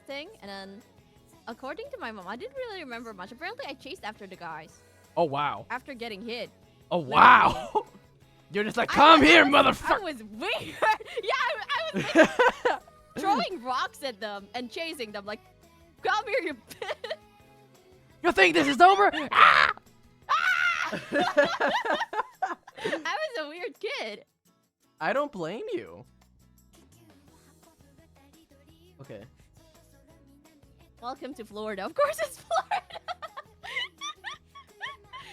thing, and then according to my mom, I didn't really remember much. Apparently, I chased after the guys Oh wow. after getting hit. Oh wow. You're just like, come here, motherfucker. I was weird. Yeah, I was like, throwing rocks at them and chasing them. Like, come here, you bitch. You think this is over? Ah! I was a weird kid. I don't blame you. Okay. Welcome to Florida. Of course, it's Florida.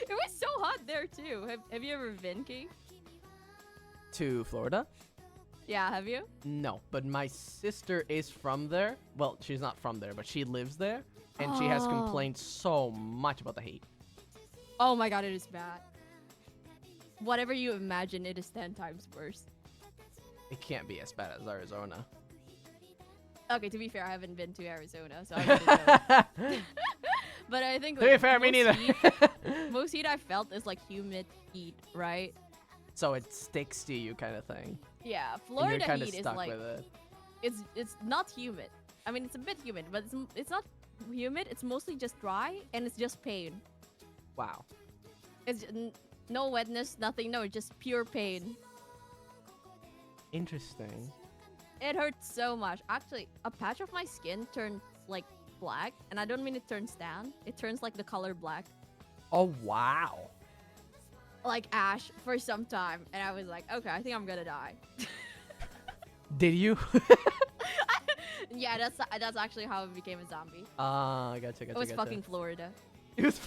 It was so hot there too. Have you ever been, King? To Florida? Yeah, have you? No, but my sister is from there. Well, she's not from there, but she lives there. And she has complained so much about the heat. Oh my god, it is bad. Whatever you imagine, it is 10 times worse. It can't be as bad as Arizona. Okay, to be fair, I haven't been to Arizona, so I wouldn't know. But I think, To be fair, me neither. Most heat I felt is like humid heat, right? So it sticks to you kind of thing. Yeah, And Florida you're kind of heat is stuck like, with it. it's not humid. I mean, it's a bit humid, but it's not humid. It's mostly just dry, and it's just pain. Wow. It's no wetness, nothing. No, just pure pain. Interesting. It hurts so much. Actually, a patch of my skin turned like black, and I don't mean it turns tan. It turns like the color black, Oh, wow. like ash for some time, and I was like, okay, I think I'm gonna die. Did you? Yeah, that's actually how I became a zombie. Gotcha. It was fucking Florida. It was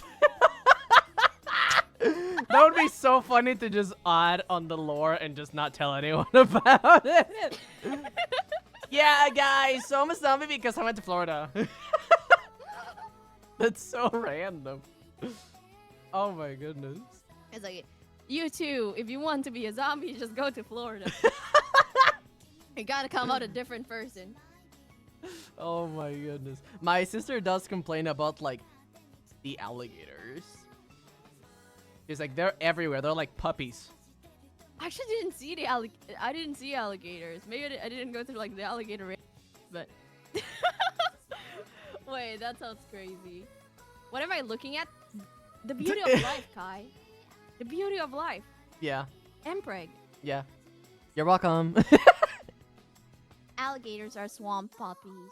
that would be so funny to just add on the lore and just not tell anyone about it. Yeah, guys, so I'm a zombie because I went to Florida. That's so random. Oh my goodness. It's like, you too, if you want to be a zombie, just go to Florida. You gotta come out a different person. Oh my goodness. My sister does complain about like the alligators. She's like, they're everywhere. They're like puppies. I actually didn't see I didn't see alligators. Maybe I didn't go through like the alligator range, but wait, that sounds crazy. What am I looking at? The beauty of life, Kai. The beauty of life. Yeah. Empreg. Yeah. You're welcome. Alligators are swamp puppies.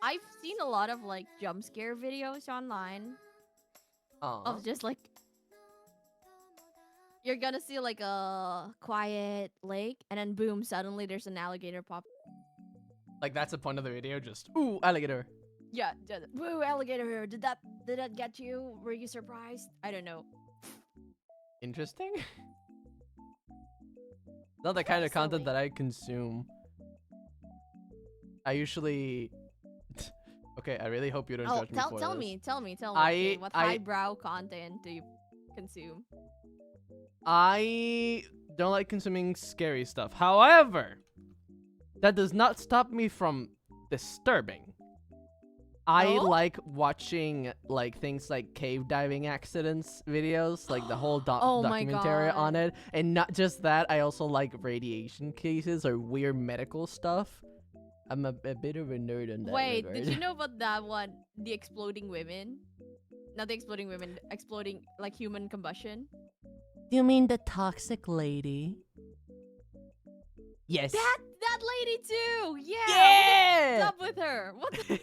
I've seen a lot of like jump scare videos online of just like you're gonna see like a quiet lake and then boom, suddenly there's an alligator pop. Like that's the point of the video, just ooh, alligator. Yeah, woo, alligator. Did that get you? Were you surprised? I don't know. Interesting. Not the kind of content that I consume. I usually okay, I really hope you don't judge me for tell this. me. Tell me. What highbrow content do you consume? I don't like consuming scary stuff. However, that does not stop me from disturbing. I like watching like things like cave diving accidents videos, like the whole documentary on it. And not just that, I also like radiation cases or weird medical stuff. I'm a bit of a nerd in that regard. Did you know about that one? The exploding women? Not the exploding women, exploding like human combustion. You mean the toxic lady? Yes. That lady too. Yeah. What's up with her? What? The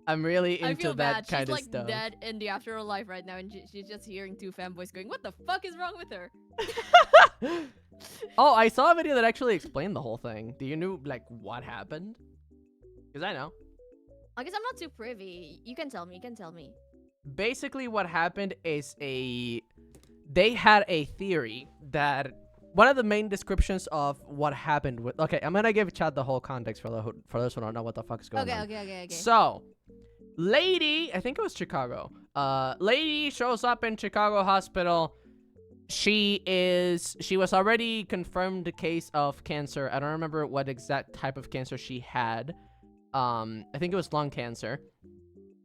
I'm really I into feel that bad. kind She's of like stuff. dead in the afterlife right now, and she's just hearing two fanboys going, "What the fuck is wrong with her?" Oh, I saw a video that actually explained the whole thing. Do you know like what happened? Because I know. I guess I'm not too privy. You can tell me. Basically, what happened is they had a theory that one of the main descriptions of what happened with. Okay, I'm gonna give chat the whole context for those who don't know what the fuck is going on. Okay. So, lady, I think it was Chicago. Lady shows up in Chicago hospital. She was already confirmed a case of cancer. I don't remember what exact type of cancer she had. I think it was lung cancer.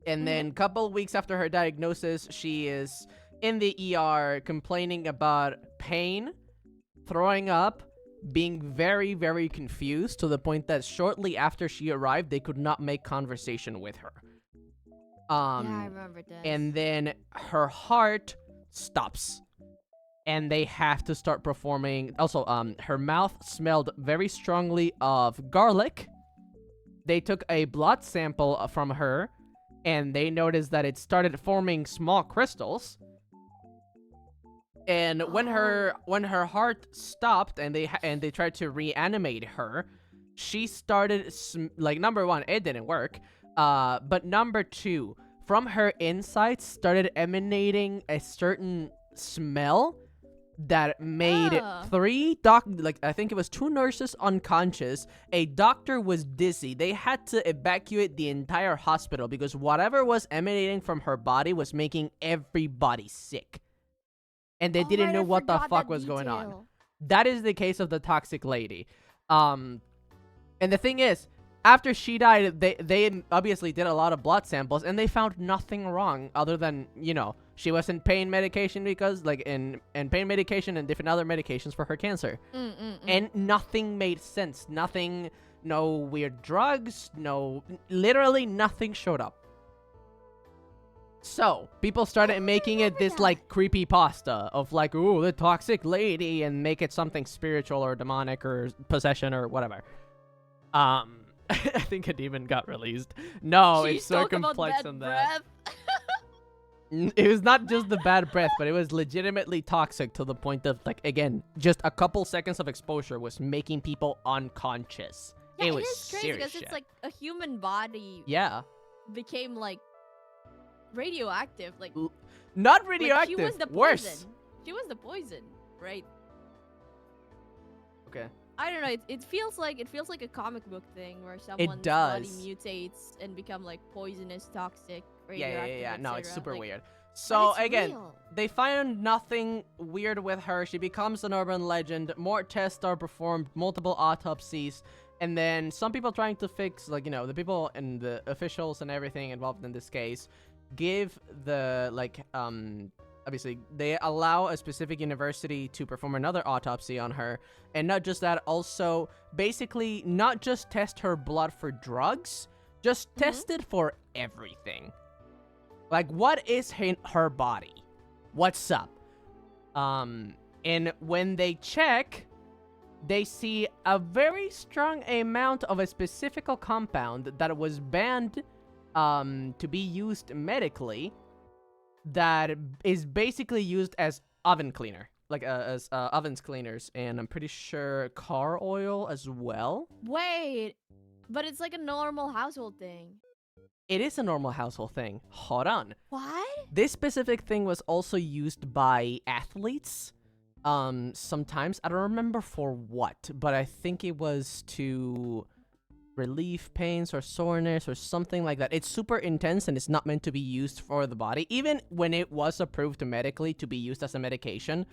And then a couple weeks after her diagnosis, she is in the ER complaining about pain, throwing up, being very, very confused to the point that shortly after she arrived, they could not make conversation with her. Yeah, I remember this. And then her heart stops. And they have to start performing. Also, her mouth smelled very strongly of garlic. They took a blood sample from her, and they noticed that it started forming small crystals. And when her heart stopped, and they tried to reanimate her, she started like, number one, it didn't work. But number two, from her insides started emanating a certain smell that made I think it was 2 nurses unconscious. A doctor was dizzy. They had to evacuate the entire hospital because whatever was emanating from her body was making everybody sick. And they didn't know what the fuck was going on. That is the case of the toxic lady. And the thing is, after she died, they obviously did a lot of blood samples, and they found nothing wrong other than, she was in pain medication because, like, in pain medication and different other medications for her cancer. And nothing made sense. Nothing, no weird drugs, literally nothing showed up. So, people started making it this, like, creepy pasta of, like, ooh, the toxic lady, and make it something spiritual or demonic or possession or whatever. I think it even got released. No, it's so complex than that. It was not just the bad breath, but it was legitimately toxic to the point of, like, again, just a couple seconds of exposure was making people unconscious. Yeah, it was is crazy because it's like a human body. Yeah. Became like radioactive, like not radioactive. Like she was the worse. Poison. She was the poison, right? Okay. I don't know. It feels like a comic book thing where someone's body mutates and become like poisonous, toxic, radioactive. Yeah. No, it's super weird. So again, real. They find nothing weird with her. She becomes an urban legend. More tests are performed, multiple autopsies, and then some people trying to fix, like, the people and the officials and everything involved in this case give the, like, obviously, they allow a specific university to perform another autopsy on her. And not just that, also, basically, not just test her blood for drugs, just test it for everything. Like, what is in her body? What's up? And when they check, they see a very strong amount of a specific compound that was banned to be used medically, that is basically used as oven cleaner, like as ovens cleaners, and I'm pretty sure car oil as well. Wait, but it's like a normal household thing. It is a normal household thing. Hold on. What? This specific thing was also used by athletes. Sometimes I don't remember for what, but I think it was to relieve pains or soreness or something like that. It's super intense and it's not meant to be used for the body. Even when it was approved medically to be used as a medication,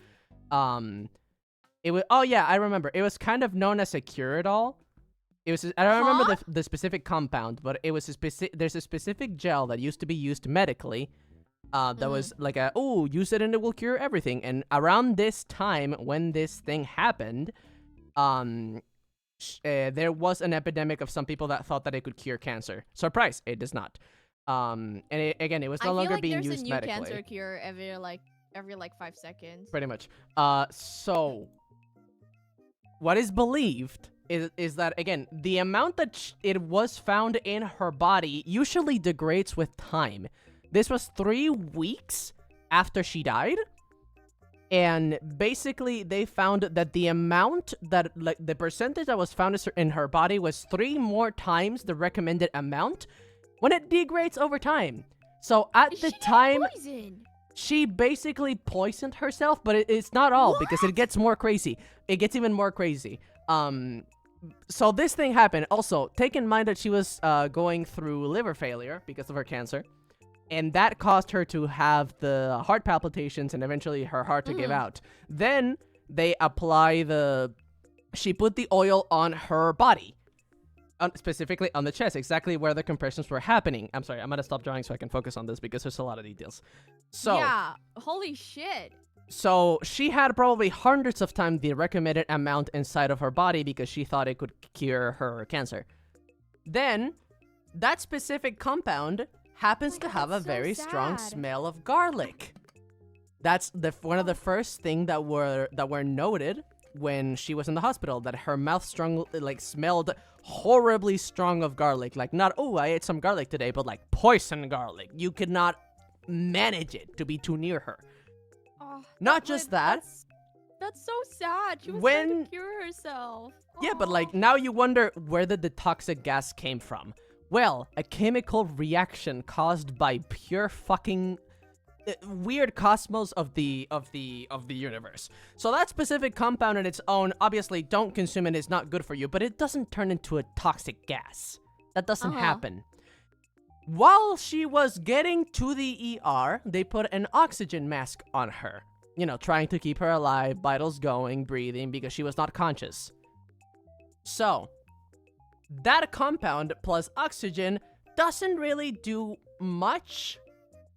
it was, oh yeah, I remember. It was kind of known as a cure-it-all. It was, I don't remember the specific compound, but it was there's a specific gel that used to be used medically, that was like use it and it will cure everything. And around this time when this thing happened, there was an epidemic of some people that thought that it could cure cancer. Surprise, it does not. And again, it was no longer being used medically. I feel like there's a new cancer cure every 5 seconds. Pretty much. So what is believed is that, again, the amount that it was found in her body usually degrades with time. This was 3 weeks after she died. And basically, they found that the amount that, like, the percentage that was found in her body was 3 more times the recommended amount when it degrades over time. So at the time, she basically poisoned herself, but it's not all, because it gets more crazy. It gets even more crazy. So this thing happened. Also, take in mind that she was going through liver failure because of her cancer. And that caused her to have the heart palpitations and eventually her heart to give out. Then they she put the oil on her body. Specifically on the chest, exactly where the compressions were happening. I'm sorry, I'm gonna stop drawing so I can focus on this because there's a lot of details. So yeah, holy shit. So she had probably hundreds of times the recommended amount inside of her body because she thought it could cure her cancer. Then, that specific compound happens to have a that's so very strong sad. smell of garlic. That's one of the first thing that were noted when she was in the hospital, that her mouth smelled horribly strong of garlic. Like, not, oh, I ate some garlic today, but like poison garlic. You could not manage it to be too near her. Oh, Not just that. That's so sad. She was When- trying to cure herself. Yeah, but like Aw. now you wonder where did the toxic gas came from? Well, a chemical reaction caused by pure fucking weird cosmos of the universe. So that specific compound in its own, obviously don't consume it, it's not good for you, but it doesn't turn into a toxic gas. That doesn't happen. While she was getting to the ER, they put an oxygen mask on her. You know, trying to keep her alive, vitals going, breathing, because she was not conscious. So, that compound plus oxygen doesn't really do much.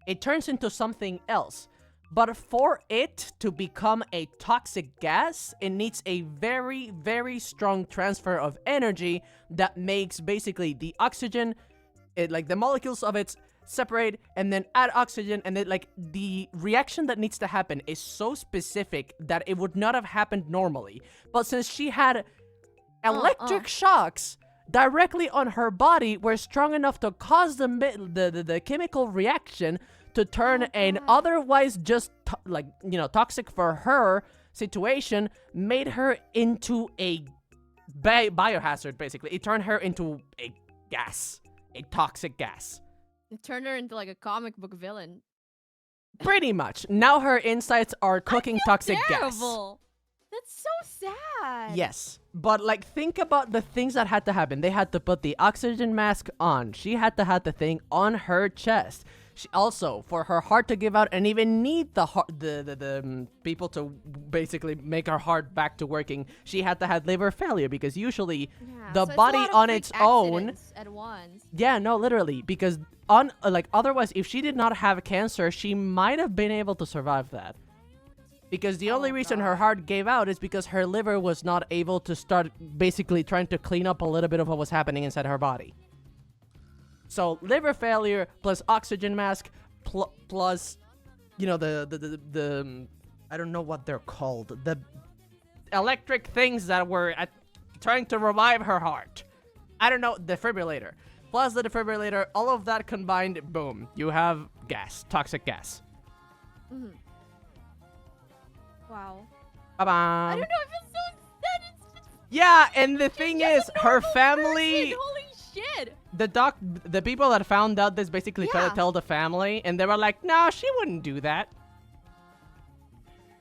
It turns into something else. But for it to become a toxic gas, it needs a very, very strong transfer of energy that makes basically the oxygen, the molecules of it separate and then add oxygen, and then the reaction that needs to happen is so specific that it would not have happened normally. But since she had electric shocks directly on her body were strong enough to cause the chemical reaction to turn an otherwise just toxic for her situation, made her into a biohazard. Basically, it turned her into a gas, a toxic gas. It turned her into like a comic book villain. Pretty much. Now her insides are cooking toxic gas. Terrible. That's so sad. Yes, but think about the things that had to happen. They had to put the oxygen mask on. She had to have the thing on her chest. She also, for her heart to give out and even need the people to basically make her heart back to working, she had to have liver failure, because usually the body on its own at once. Yeah, no, literally, because otherwise, if she did not have cancer, she might have been able to survive that. Because the only reason her heart gave out is because her liver was not able to start basically trying to clean up a little bit of what was happening inside her body. So liver failure plus oxygen mask plus, the I don't know what they're called, the electric things that were trying to revive her heart. I don't know, defibrillator. Plus the defibrillator, all of that combined, boom, you have gas, toxic gas. Mm-hmm. Wow. Bye-bye. I don't know, I feel so sad. It's just Yeah, and the thing is, a her normal family... person. Holy shit. The people that found out this basically tried to tell the family, and they were like, no, she wouldn't do that.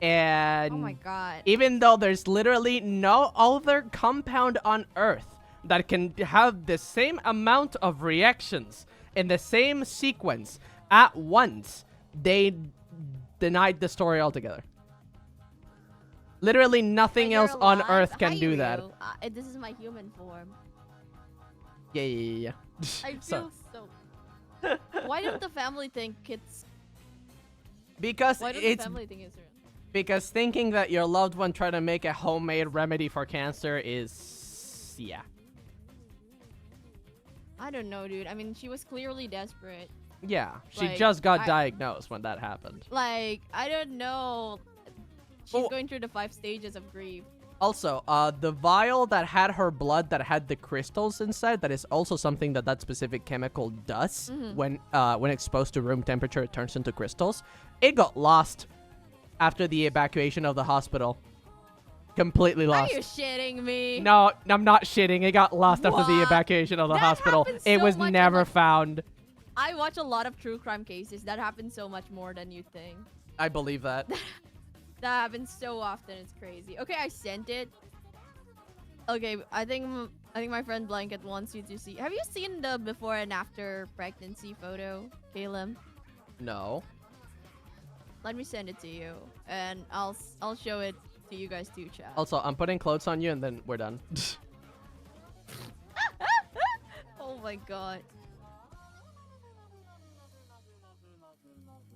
And Oh my god. even though there's literally no other compound on Earth that can have the same amount of reactions in the same sequence at once, they denied the story altogether. Literally nothing You're else on alive. Earth can Hi, do that. Ryu. This is my human form. Yeah. I So- feel so... Why don't the family think it's... Because Why don't the it's family think it's real? because thinking that your loved one tried to make a homemade remedy for cancer is, yeah. I don't know, dude. I mean, she was clearly desperate. Yeah, she Like, just got I- diagnosed when that happened. Like, I don't know. She's Oh. going through the 5 stages of grief. Also, the vial that had her blood that had the crystals inside, that is also something that specific chemical does. When exposed to room temperature, it turns into crystals. It got lost after the evacuation of the hospital. Completely lost. Are you shitting me? No, I'm not shitting. It got lost after the What? evacuation of the That hospital. happens It so was much on, never like- found. I watch a lot of true crime cases. That happens so much more than you think. I believe that. That happens so often. It's crazy. Okay, I sent it. Okay, I think my friend Blanket wants you to see. Have you seen the before and after pregnancy photo, Caleb? No. Let me send it to you, and I'll show it to you guys too, chat. Also, I'm putting clothes on you, and then we're done. Oh my god.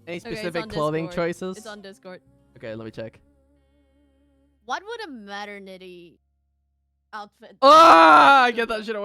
Any Okay, it's specific on clothing Discord. choices? It's on Discord. Okay, let me check. What would a maternity outfit? Ah, I get that shit away.